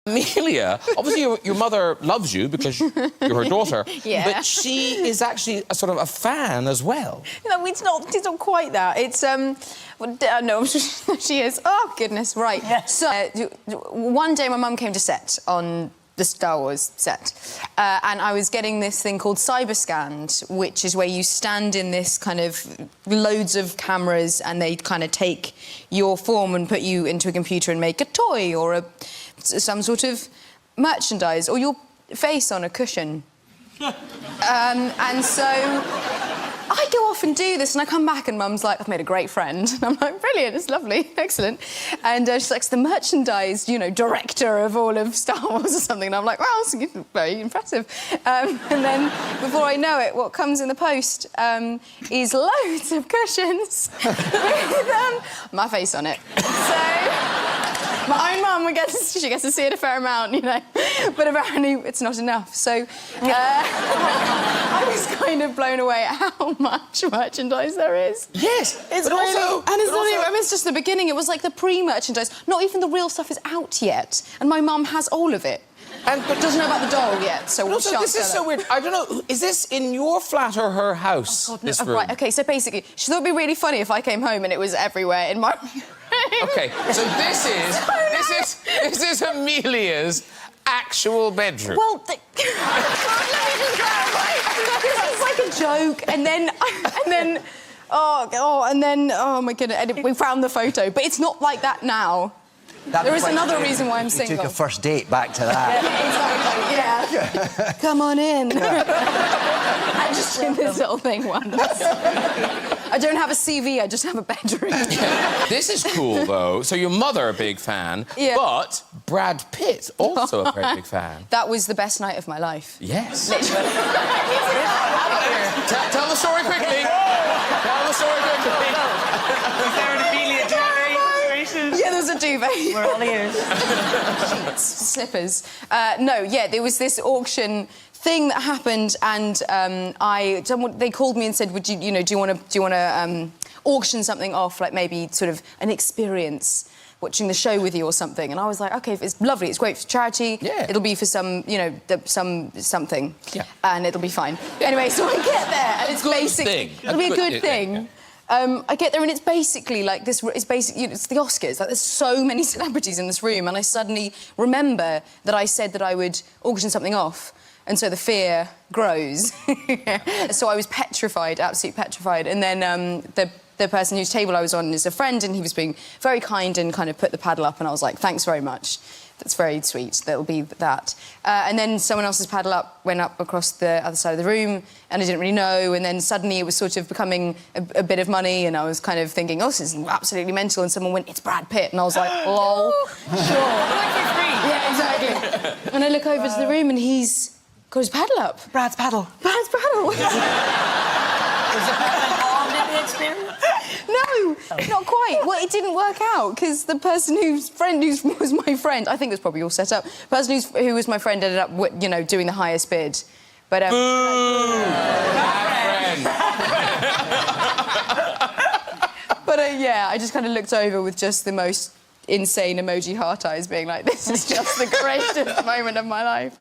Amelia, obviously your mother loves you because you're her daughter, Yeah. but she is actually a sort of a fan as well. No, it's not quite that. It's, no, she is. Oh, goodness, right. Yeah. So, one day my mum came to set on the Star Wars set, and I was getting this thing called Cyberscanned, which is where you stand in this kind of loads of cameras and they kind of take your form and put you into a computer and make a toy or some sort of merchandise or your face on a cushion. And so I go off and do this and I come back and Mum's like, I've made a great friend. And I'm like, brilliant, it's lovely, excellent. And she's like, it's the merchandise, you know, director of all of Star Wars or something. And I'm like, well, it's very impressive. And then before I know it, what comes in the post is loads of cushions with my face on it. So my own mum gets to see it a fair amount, you know, but apparently it's not enough. So I was kind of blown away at how much merchandise there is. Yes, It's but really... also... And it's but not also- even... I mean, it's just the beginning. It was like the pre-merchandise. Not even the real stuff is out yet. And my mum has all of it. But doesn't know about the doll yet, so we'll Also, this is so weird. I don't know, is this in your flat or her house, God, no. this room? Right, OK, so basically, she thought it'd be really funny if I came home and it was everywhere in my room. OK, so this is Amelia's actual bedroom. Well, let me just clarify. This is like a joke, and then, oh my goodness, and we found the photo, but it's not like that now. There is another reason why I'm single. You took a first date back to that. Yeah, exactly, yeah. Come on in. I just did this little thing once. I don't have a CV, I just have a bedroom. This is cool, though. So your mother, a big fan, Yeah. but Brad Pitt, also a very big fan. That was the best night of my life. Yes. Literally. Tell the story quickly. Tell the story quickly. Is there an Amelia situation? Yeah, there was a duvet. We're all ears. Sheets, slippers. No, yeah, there was this auction thing that happened, and they called me and said, "Would you, do you want to auction something off, like maybe sort of an experience, watching the show with you or something?" And I was like, "OK, it's lovely. It's great for charity. Yeah. It'll be for some, something, yeah. and it'll be fine." Anyway, so I get there, and it's Good basically thing. it'll be a good thing. Yeah. I get there and it's basically like this. It's basically it's the Oscars. Like there's so many celebrities in this room, and I suddenly remember that I said that I would auction something off, and so the fear grows. So I was petrified, absolutely petrified. And then the person whose table I was on is a friend, and he was being very kind and kind of put the paddle up, and I was like, "Thanks very much. That's very sweet. That'll be that." And then someone else's paddle went up across the other side of the room, and I didn't really know. And then suddenly it was sort of becoming a bit of money, and I was kind of thinking, "Oh, this is absolutely mental." And someone went, "It's Brad Pitt," and I was like, "Lol, sure." Like for free. Yeah, exactly. And I look over to the room, and he's got his paddle up. Brad's paddle. Brad's paddle. Was the paddle involved in the experience? No, not quite. Well, it didn't work out because the person who was my friend, I think it was probably all set up. The person who was my friend ended up, doing the highest bid. But Boo! Bad friend. but yeah, I just kind of looked over with just the most insane emoji heart eyes, being like, "This is just the greatest moment of my life."